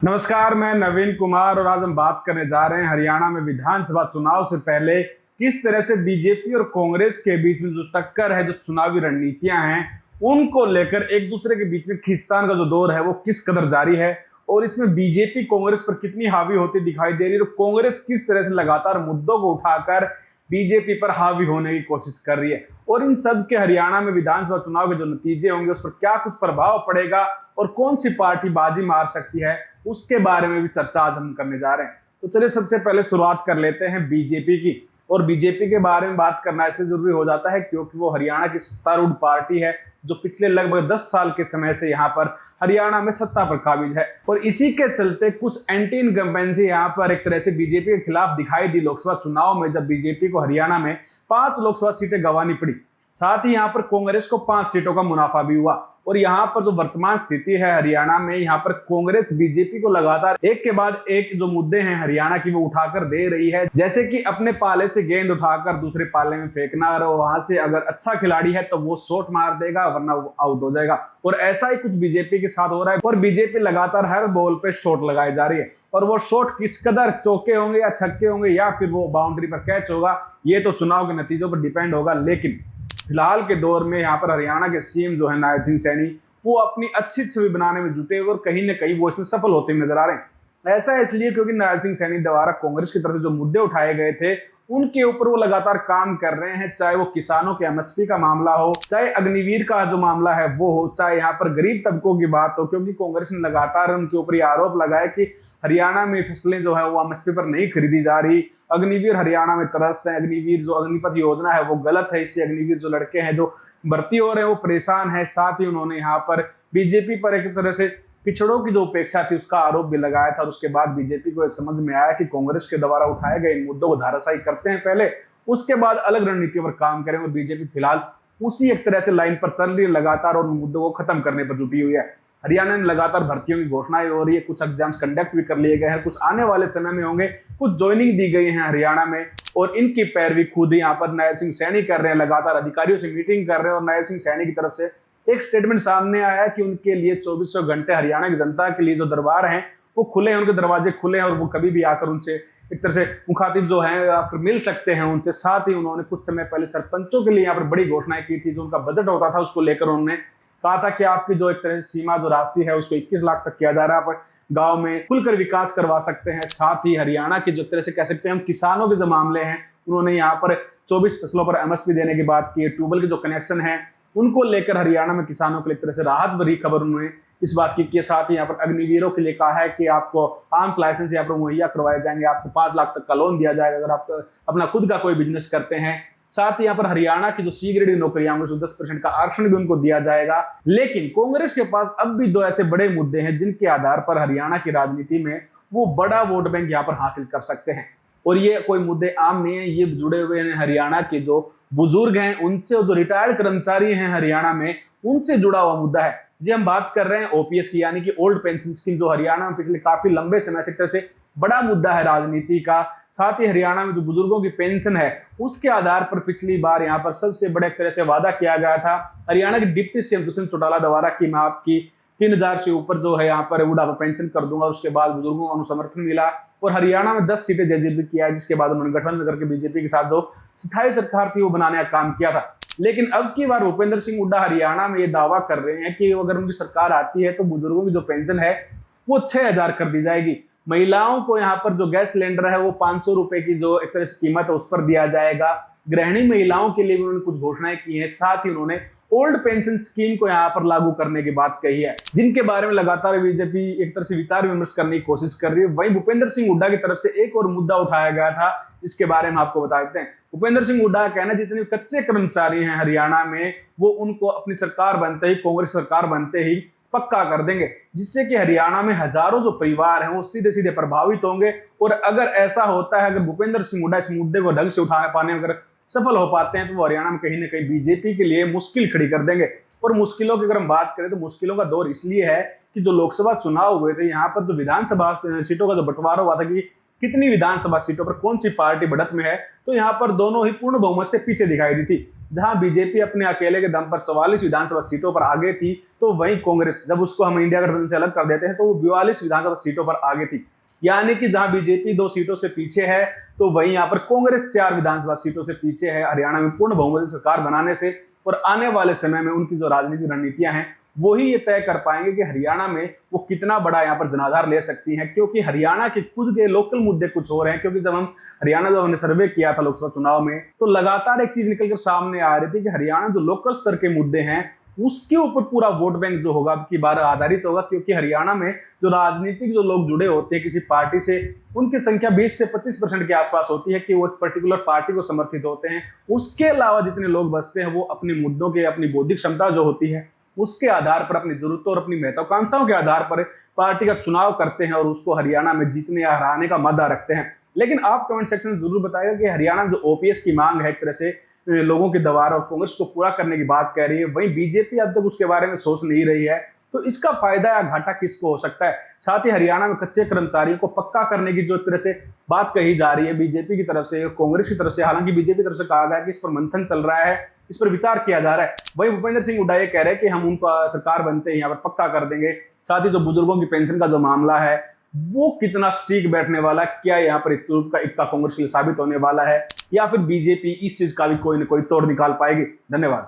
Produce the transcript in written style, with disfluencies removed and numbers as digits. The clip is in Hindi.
नमस्कार, मैं नवीन कुमार और आज हम बात करने जा रहे हैं हरियाणा में विधानसभा चुनाव से पहले किस तरह से बीजेपी और कांग्रेस के बीच में जो टक्कर है, जो चुनावी रणनीतियां हैं, उनको लेकर एक दूसरे के बीच में खींचतान का जो दौर है वो किस कदर जारी है और इसमें बीजेपी कांग्रेस पर कितनी हावी होती दिखाई दे रही है और कांग्रेस किस तरह से लगातार मुद्दों को उठाकर बीजेपी पर हावी होने की कोशिश कर रही है और इन सब के हरियाणा में विधानसभा चुनाव के जो नतीजे होंगे उस पर क्या कुछ प्रभाव पड़ेगा और कौन सी पार्टी बाजी मार सकती है, उसके बारे में भी चर्चा आज हम करने जा रहे हैं। तो चलिए सबसे पहले शुरुआत कर लेते हैं बीजेपी की। और बीजेपी के बारे में बात करना इसलिए जरूरी हो जाता है क्योंकि वो हरियाणा की सत्तारूढ़ पार्टी है जो पिछले लगभग 10 साल के समय से यहाँ पर हरियाणा में सत्ता पर काबिज है और इसी के चलते कुछ एंटी इनकम्बेंसी यहाँ पर एक तरह से बीजेपी के खिलाफ दिखाई दी लोकसभा चुनाव में, जब बीजेपी को हरियाणा में 5 लोकसभा सीटें गंवानी पड़ी। साथ ही यहाँ पर कांग्रेस को 5 सीटों का मुनाफा भी हुआ और यहाँ पर जो वर्तमान स्थिति है हरियाणा में, यहाँ पर कांग्रेस बीजेपी को लगातार एक के बाद एक जो मुद्दे हैं हरियाणा की वो उठाकर दे रही है, जैसे कि अपने पाले से गेंद उठाकर दूसरे पाले में फेंकना और वहां से अगर अच्छा खिलाड़ी है तो वो शॉट मार देगा वरना वो आउट हो जाएगा। और ऐसा ही कुछ बीजेपी के साथ हो रहा है और बीजेपी लगातार हर बॉल पे शॉट लगाई जा रही है और वो शॉट किस कदर चौके होंगे या छक्के होंगे या फिर वो बाउंड्री पर कैच होगा, ये तो चुनाव के नतीजों पर डिपेंड होगा। लेकिन फिलहाल के दौर में यहाँ पर हरियाणा के सीएम जो है नायब सिंह सैनी, वो अपनी अच्छी छवि बनाने में जुटे हुए और कहीं ना कहीं वो इसमें सफल होते हुए नजर आ रहे हैं। ऐसा इसलिए क्योंकि नायब सिंह सैनी द्वारा कांग्रेस की तरफ से जो मुद्दे उठाए गए थे उनके ऊपर वो लगातार काम कर रहे हैं, चाहे वो किसानों के एमएसपी का मामला हो, चाहे अग्निवीर का जो मामला है वो हो, चाहे यहाँ पर गरीब तबकों की बात हो, क्योंकि कांग्रेस ने लगातार उनके ऊपर ये आरोप लगाया कि हरियाणा में फसलें जो है वो एमएसपी पर नहीं खरीदी जा रही, अग्निवीर हरियाणा में त्रस्त है, अग्निवीर जो अग्निपथ योजना है वो गलत है, इससे अग्निवीर जो लड़के हैं जो भर्ती हो रहे हैं वो परेशान है। साथ ही उन्होंने यहाँ पर बीजेपी पर एक तरह से पिछड़ों की जो उपेक्षा थी उसका आरोप भी लगाया था और उसके बाद बीजेपी को समझ में आया कि कांग्रेस के द्वारा उठाए गए इन मुद्दों को धाराशायी करते हैं पहले, उसके बाद अलग रणनीतियों पर काम करेंगे। बीजेपी फिलहाल उसी एक तरह से लाइन पर चल रही है लगातार और मुद्दों को खत्म करने पर जुटी हुई है। हरियाणा में लगातार भर्तियों की घोषणाएं हो रही है, कुछ एग्जाम्स कंडक्ट भी कर लिए गए हैं, कुछ आने वाले समय में होंगे, कुछ ज्वाइनिंग दी गई है हरियाणा में और इनकी पैरवी खुद ही यहाँ पर नायब सिंह सैनी कर रहे हैं, लगातार अधिकारियों से मीटिंग कर रहे हैं और नायब सिंह सैनी की तरफ से एक स्टेटमेंट सामने आया कि उनके लिए 2400 घंटे हरियाणा की जनता के लिए जो दरबार हैं वो खुले हैं, उनके दरवाजे खुले हैं और वो कभी भी आकर उनसे एक तरह से मुखातिब जो है आकर मिल सकते हैं उनसे। साथ ही उन्होंने कुछ समय पहले सरपंचों के लिए यहाँ पर बड़ी घोषणाएं की थी, जो उनका बजट होता था उसको लेकर उन्होंने कहा था कि आपकी जो एक तरह से सीमा जो राशि है उसको 21 लाख तक किया जा रहा है, आप गांव में खुलकर विकास करवा सकते हैं। साथ ही हरियाणा की जो तरह से कह सकते हैं हम किसानों के जो मामले हैं उन्होंने यहाँ पर 24 फसलों पर एमएसपी देने की बात की है, ट्यूबवेल के जो कनेक्शन है उनको लेकर हरियाणा में किसानों के लिए एक तरह से राहत भरी खबर उन्होंने इस बात की। साथ ही यहाँ पर अग्निवीरों के लिए कहा है कि आपको आर्म्स लाइसेंस यहाँ पर मुहैया करवाए जाएंगे, आपको 5 लाख तक का लोन दिया जाएगा अगर आप अपना खुद का कोई बिजनेस करते हैं। साथ ही यहाँ पर हरियाणा की जो सी ग्रेड नौकरियां होंगी 10% का आरक्षण भी उनको दिया जाएगा। लेकिन कांग्रेस के पास अब भी 2 ऐसे बड़े मुद्दे हैं जिनके आधार पर हरियाणा की राजनीति में वो बड़ा वोट बैंक यहाँ पर हासिल कर सकते हैं और ये कोई मुद्दे आम नहीं है, ये जुड़े हुए हैं हरियाणा के जो बुजुर्ग हैं उनसे और जो रिटायर्ड कर्मचारी हैं हरियाणा में उनसे जुड़ा हुआ मुद्दा है। जी हम बात कर रहे हैं ओपीएस की, यानी कि ओल्ड पेंशन स्कीम, जो हरियाणा में पिछले काफी लंबे समय से एक तरह से बड़ा मुद्दा है राजनीति का। साथ ही हरियाणा में जो बुजुर्गों की पेंशन है उसके आधार पर पिछली बार यहाँ पर सबसे बड़े तरह से वादा किया गया था हरियाणा के डिप्टी सीएम दुष्यंत चौटाला द्वारा कि मैं आपकी 3000 से ऊपर जो है यहाँ पर बुढ़ापा पेंशन कर दूंगा। उसके बाद बुजुर्गों को अनुसमर्थन मिला और हरियाणा में 10 सीटें जेजेपी किया है, जिसके बाद उन्होंने गठबंधन करके बीजेपी के साथ जो स्थायी सरकार थी वो बनाने का काम किया था। लेकिन अब की बार भूपेंद्र सिंह हुड्डा हरियाणा में ये दावा कर रहे हैं कि अगर उनकी सरकार आती है तो बुजुर्गों की जो पेंशन है वो 6000 कर दी जाएगी। महिलाओं को यहाँ पर जो गैस सिलेंडर है वो 500 रुपए की जो एक तरह से कीमत है उस पर दिया जाएगा। गृहिणी महिलाओं के लिए भी उन्होंने कुछ घोषणाएं की हैं। साथ ही उन्होंने ओल्ड पेंशन स्कीम को यहाँ पर लागू करने की बात कही है, जिनके बारे में लगातार बीजेपी एक तरह से विचार विमर्श करने की कोशिश कर रही है। वहीं भूपेंद्र सिंह हुड्डा की तरफ से एक और मुद्दा उठाया गया था जिसके बारे में आपको बता देते हैं। भूपेंद्र सिंह हुड्डा का कहना जितने कच्चे कर्मचारी हैं हरियाणा में वो उनको अपनी सरकार बनते ही, कांग्रेस सरकार बनते ही पक्का कर देंगे, जिससे कि हरियाणा में हजारों जो परिवार हैं वो सीधे सीधे प्रभावित होंगे। और अगर ऐसा होता है, अगर भूपेंद्र सिंह हुड्डा इस मुद्दे को ढंग से उठा पाने में अगर सफल हो पाते हैं तो वो हरियाणा में कहीं ना कहीं बीजेपी के लिए मुश्किल खड़ी कर देंगे। और मुश्किलों की अगर हम बात करें तो मुश्किलों का दौर इसलिए है कि जो लोकसभा चुनाव हुए थे यहाँ पर जो विधानसभा सीटों का जो बंटवारा हुआ था कि कितनी विधानसभा सीटों पर कौन सी पार्टी बढ़त में है, तो यहाँ पर दोनों ही पूर्ण बहुमत से पीछे दिखाई दी थी। जहां बीजेपी अपने अकेले के दम पर 44 विधानसभा सीटों पर आगे थी, तो वहीं कांग्रेस, जब उसको हम इंडिया गठबंधन से अलग कर देते हैं, तो वो 42 विधानसभा सीटों पर आगे थी। यानी कि जहां बीजेपी 2 सीटों से पीछे है, तो वहीं यहां पर कांग्रेस 4 विधानसभा सीटों से पीछे है हरियाणा में पूर्ण बहुमत से सरकार बनाने से। और आने वाले समय में उनकी जो राजनीतिक रणनीतियां हैं, वही ये तय कर पाएंगे कि हरियाणा में वो कितना बड़ा यहाँ पर जनाधार ले सकती हैं, क्योंकि हरियाणा के खुद के लोकल मुद्दे कुछ हो रहे हैं। क्योंकि जब हमने सर्वे किया था लोकसभा चुनाव में, तो लगातार एक चीज निकलकर सामने आ रही थी कि हरियाणा जो लोकल स्तर के मुद्दे हैं, उसके ऊपर पूरा वोट बैंक जो होगा की बार आधारित होगा। क्योंकि हरियाणा में जो राजनीतिक जो लोग जुड़े होते हैं किसी पार्टी से, उनकी संख्या 20 से 25% के आसपास होती है कि वो एक पर्टिकुलर पार्टी को समर्थित होते हैं। उसके अलावा जितने लोग बचते हैं, वो अपने मुद्दों के, अपनी बौद्धिक क्षमता जो होती है उसके आधार पर, अपनी जरूरतों और अपनी महत्वाकांक्षाओं के आधार पर पार्टी का चुनाव करते हैं और उसको हरियाणा में जीतने या हराने का मदा रखते हैं। लेकिन आप कमेंट सेक्शन में जरूर बताइएगा कि हरियाणा में जो ओपीएस की मांग है, एक तरह से लोगों के दबाव और कांग्रेस को पूरा करने की बात कह रही है, वहीं बीजेपी अब तक उसके बारे में सोच नहीं रही है, तो इसका फायदा या घाटा किसको हो सकता है। साथ ही हरियाणा में कच्चे कर्मचारियों को पक्का करने की जो तरह से बात कही जा रही है बीजेपी की तरफ से, कांग्रेस की तरफ से, हालांकि बीजेपी की तरफ से कहा गया कि इस पर मंथन चल रहा है, इस पर विचार किया जा रहा है। वही भूपेंद्र सिंह हुड्डा ये कह रहे हैं कि हम उनका सरकार बनते हैं यहाँ पर पक्का कर देंगे। साथ ही जो बुजुर्गों की पेंशन का जो मामला है, वो कितना स्टिक बैठने वाला है, क्या यहाँ पर इक्का कांग्रेस के लिए साबित होने वाला है, या फिर बीजेपी इस चीज का भी कोई न कोई तोड़ निकाल पाएगी। धन्यवाद।